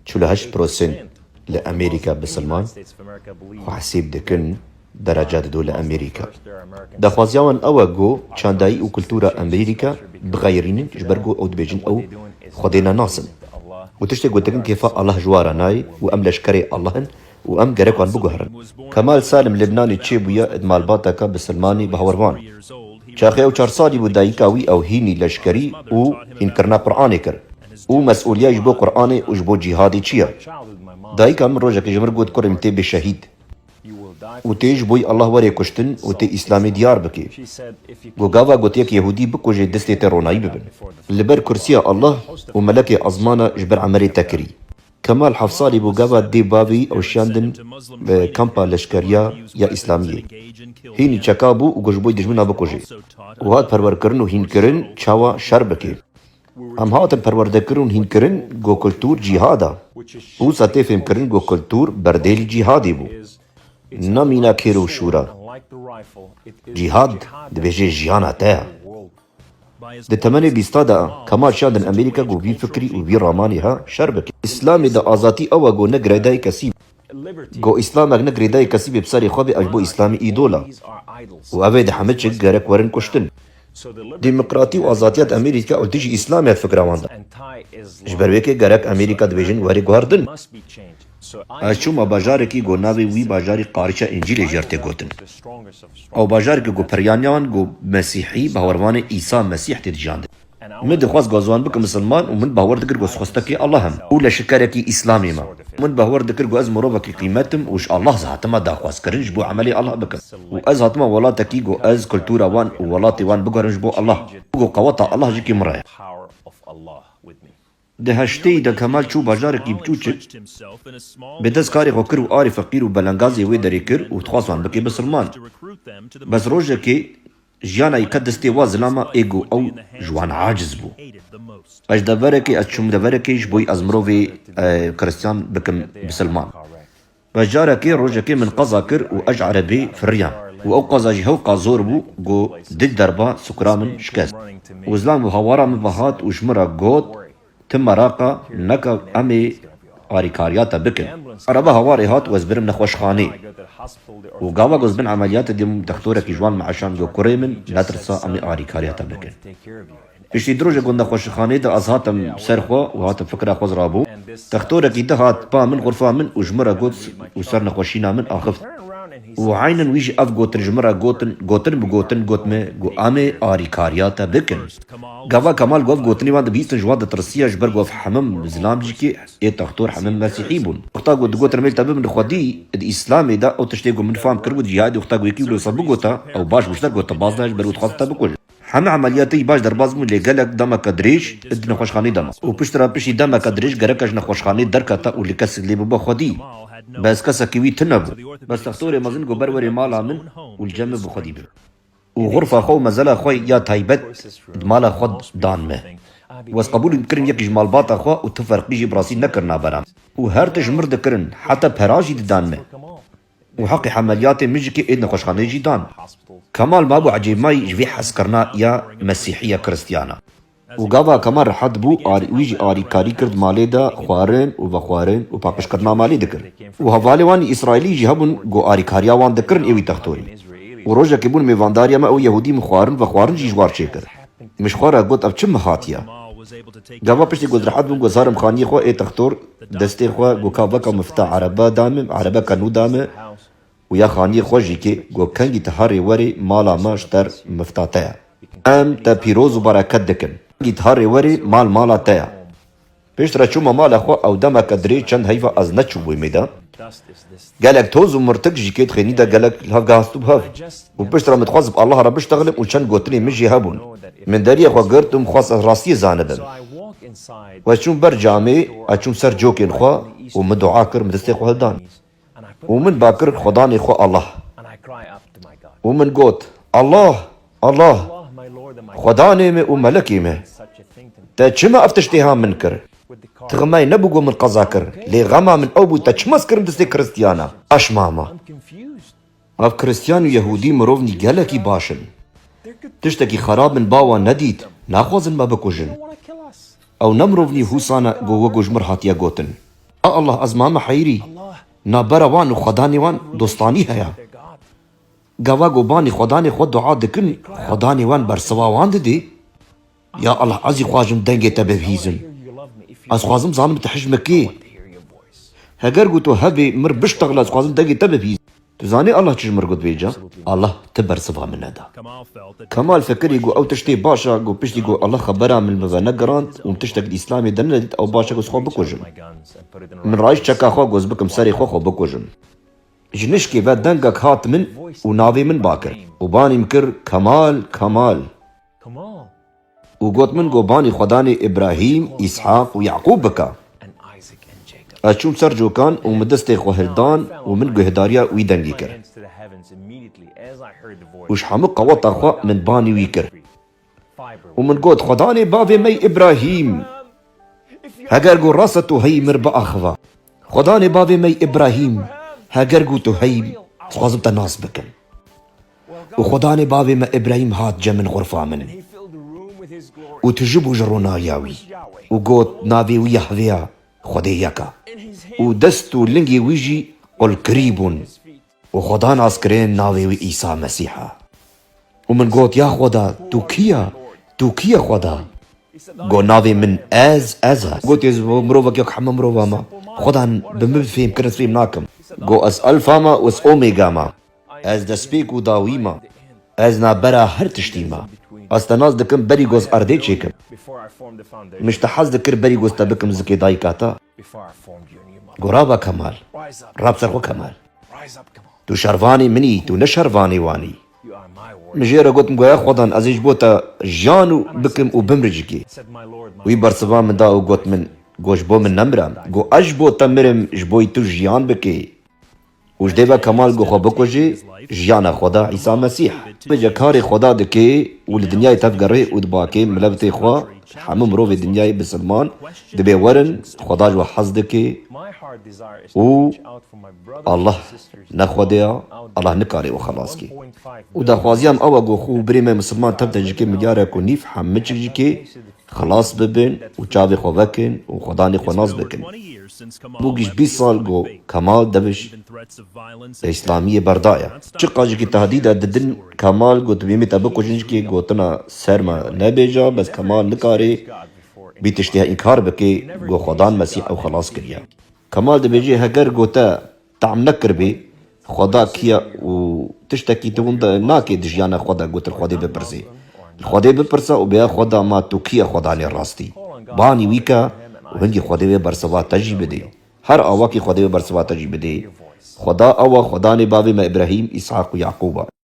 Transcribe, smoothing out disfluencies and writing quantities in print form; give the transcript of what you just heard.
48% لأمريكا بسلمان وحسيب دكن درجات دول أمريكا دخوازيوان أو جو شانداي وكولتورا أمريكا بغيرين جبرجو أو دبيجين أو خدينا ناصن وتشتي قلت لكن كيف الله جوارا ناي وأم لشكري اللهن وأم جريكوان بجوهرن كمال سالم لبناني تشيبويا ادمال باتاكا بسلماني بهوروان شاخي او 4 سالي بودايكاوي او هيني لشكري و انكرنا قرآني كر و مسؤولية جبو قرآني و جبو جهادي تشيا دايكا من روجك جمر قد كرم تي بشهيد و تيج بوي الله وري كشتن و تي اسلامي ديار بكي و غاوا قوتيك يهودي بكو جي دستي تروناي ببن لبر كرسيا الله و ملكي أزمانا جبر عمري تكري كمال حفصالي بوغاوا دي بابي او شاندن كامبا لشكريا يا اسلامية هيني چكابو و گوشبوي دجمنا بكوجي و هات پرور کرن و هين کرن چاوا شر بكي ام هاتن پرورده کرن هين کرن گو کلتور جهادا و ساتي فهم کرن گو کلتور برديل جهادي بو نمينا كيرو شورا جهاد دبيجي جيانا تاها ده تمني بيستادا كمال شاندن امريكا جو بي فكري و بي راماني ها شربك اسلامي دا ازاتي او جو نگره داي كسيب جو اسلامك نگره داي كسيب بساري خوابي اجبو اسلامي ايدولا و اوه ده حمد شك گرك ورن كشتن ديمقراطي و ازاتيات امريكا او تيجي اسلاميات فكرة واندا جبرويكي گرك امريكا دبيجن واري گواردن اشوما باجاركي جو ناوي وي باجاري قارشا انجيل جرتي گوتن او باجاركي جو پريانيان جو مسيحي بهوروان عيسى مسيح تدجاند من دخواست غازوان بك مسلمان ومن بهور دكر جو سخستكي الله هم ولا شكركي اسلامي ما من بهور دكر جو از مروبكي قيمتم وش الله زهتما دخواست كرنج بو عملي الله بك واز هتما ولاتكي جو از كلتورا وان ولاتي وان بغرنج بو الله جو قوتا الله جيكي مرايا ده هشتي ده كمال شو باجارك يبتوچك بدز كاري غوكر و آري فقير و بلنغازي وي دريكر و تخواصوان بكي بسلمان بس روجكي جيانا يقدستي وازلاما ايغو او جوان عاجز بو اش دفركي اتشم دفركي جبوي ازمروفي كريستيان بكم بسلمان باجاركي روجكي من قزاكر و اج عربي فريان و او قزاجي هو قازور بو جو دل دربا سكرامن شكاس وزلام و هوارا من بهات و جمرا قوت تم راقا نكا امي آريكارياتا بكن عربا هواري هات وزبرم نخوشخاني وقاوا قزبن عمليات ديم دكتورك جوان معشان جو كريمن لا ترسا امي آريكارياتا بكن اشتي دروجة قلنا خوشخاني دا ازهاتم سرخوا وهاتم فكرة خوز رابو دكتورك ده هات با من غرفة من وجمرا قدس وصار نخوشينا من اخفت وعينا ويجي اف قوتن جمرا قوتن بقوتن قوتمه قو امي آريكارياتا بكن قاوا كمال قوف قوتني وان بيستن جواد ترسيا جبر قوف حمم زلام جيكي اي تختور حمم مسيحي بون وقتا قوت قوتن ميل تابم من خودي الاسلامي دا او تشتيقو من فهم كربو جهادي وقتا قويكي ولو صبقوتا او باش مشتر قوتا بازنا جبر وتخاصتا بكل حمى عملياتي باش درباز من لقالك دما كدريش ادنا خوشخاني دما وبشترا بشي دما كدريش قركش نخوشخاني دركتا واللي كسد لي بابا خودي بس كسا كيوي تنبو بس تختوري مازن قو بروري مالا من والجمع بخودي بر وغرفة خو مزلا خوي يا تايبت مالا خود دان ما واس قبول كرن يك جمال باتا خو وتفرق بيجي براسي نكرنا برام وهر تجمر دكرن حتى براجي دان ما وحقي حملياتي مجكي ادنا خوشخاني جي دان كمال ما ابو عجيب ماي جوي حسكرنا يا مسيحية كريستيانا وقاوا كمان رحت بو ويجي آري كاري كرد مالي دا خوارن و بخوارن و باقش كرنا مالي دكر و هفالي واني إسرائيلي جهبون جو آري كاريا وان دكرن ايوي تختوري و روجا كيبون ميوانداريا ما او يهودي مخوارن وخوارن جي جوار شكر مش خوارا قوت اب چم مخاتيا قاوا پشتي قد رحت بون جو زارم خاني خو اي تختور دستي خو جو كابكا مفتاح عربا دامم عربا كانو دامم ويا خاني خو جيكي جو كنجي تهاري وري مالا ماشتر مفتاتايا ام تا بيروز و بركت دكن گیتاری وری مالا تایا پیشتر چوما مال خو او دما کدری چند هیفا از نچو بوی میدا گلک توز و مرتک جیکت خینی دا گلک هاگاستو بهاف و پیشتر متخواز الله را بشتغلم و چند گوتنی مجی هبون من داری خو گرتم خواست راستی زانبم و چون بر جامع اچون سر جوکین خو و من دعا کر مدستی خو هدان و من باکر خدانی خو الله و من گوت الله خداني مي وملكي مي تا چما افتشتيها منكر تغماي نبوغو من قزاكر لي غما من اوبو تا چماس كرم دستي كريستيانا اش ماما اف كريستيان يهودي مروفني گلكي باشن تشتكي خراب من باوا نديد ناخوزن ما بكوجن او نمروفني هوسانا گو وگو جمر هاتيا گوتن الله از مام حیری نابرا وان و خدانی وان دوستانی هیا گوا گوبانی خدانی خود دعا دکن خدانی وان برسوا وان دی یا الله عزی خواجم دنگی تبهیزم از خوازم زانم تحجمکی هگر گو تو هبی مر بشتغل از خوازم دنگی تبهیز تو زانی الله چش مرگود بیجا الله تبرسوا من ندا كمال فكري جو او تشتي باشا جو بشتي جو الله خبرها من المغنى جراند ومتشتك الاسلامي دنلت او باشا جوز خو بكوجم من رايش شكا خو جوز بكم سري خو بكوجم جنشكي بعد دنقك هات من وناوي من باكر وباني مكر كمال وقوت من جو باني خداني ابراهيم اسحاق ويعقوب بكا اشوم سرجو كان ومدستي خو هلدان ومن جو هداريا ويدنجي كر وش حمق وطا خوا من باني ويكر ومن قوت خداني بابي مي إبراهيم هاگر قو راسطو هي مربع أخوا خداني بابي مي إبراهيم هاگر قو تو هي خوازبتا ناس بكن وخداني بابي ما إبراهيم هات جا من غرفة من وتجبو جرونا ياوي وقوت نابي ويحذيا خدي يكا ودستو لنجي ويجي قل قريبون وخدا ناسكرين ناوي وإيسا مسيحا ومن قوت يا خدا تو كيا خدا قو ناوي من ازا قوت يزمو مروفك يوك حما مروفا ما خدا بمبفهم كرت فيم ناكم قو اس الفا ما واس اوميغا ما از دسبيك وداوي ما از نابرا هر تشتي ما از تناز دكم بري قوز اردي چيكم مش تحاز دكر بري قوز تبكم زكي دايكاتا قو رابا كمال راب سرخو كمال تو شروانی منی تو نشروانی وانی مجيرا قلت مقويا خودان ازيج بوتا جانو بكم وبمرجكي وي برسبا من دا وقلت من قوش بو من نمرا قو اج بوتا مرم جبوي تو جيان بكي وش ديبا كمال قو خو بكوجي جيانا خدا عيسى مسيح بجا كاري خدا دكي والدنيا تفقري ودباكي ملبتي خوا حمم روفي دنياي بسلمان دبي ورن خدا جو حظ دكي و الله نخوديا الله نكاري وخلاص كي ودا خوازيام او اگو خو بريمه مسلمان تبدا جكي مجارك ونيف حمج جكي خلاص ببن وچاوي خو وكن وخداني خو ناز بكن بوگيش 20 سال جو كمال دبش اسلامية بردايا چقا جكي تهديدا ددن كمال جو تبيمي تبكو جنجكي گوتنا سرما نبيجا بس كمال نكاري بيتشتها انكار بكي جو خدان مسيح او خلاص كريا كمال دبيجي هگر گوتا تعم نكر بي خدا كيا وتشتكي تون ناكي دجيانا خدا قلت الخدا ببرزي الخدا ببرزا وبيا خدا ما توكيا خدا لي راستي باني ويكا وهنجي خدا ببرسوا تجي بدي هر اواكي خدا ببرسوا تجي بدي خدا اوا خدا ني بابي ما ابراهيم اسحاق ويعقوب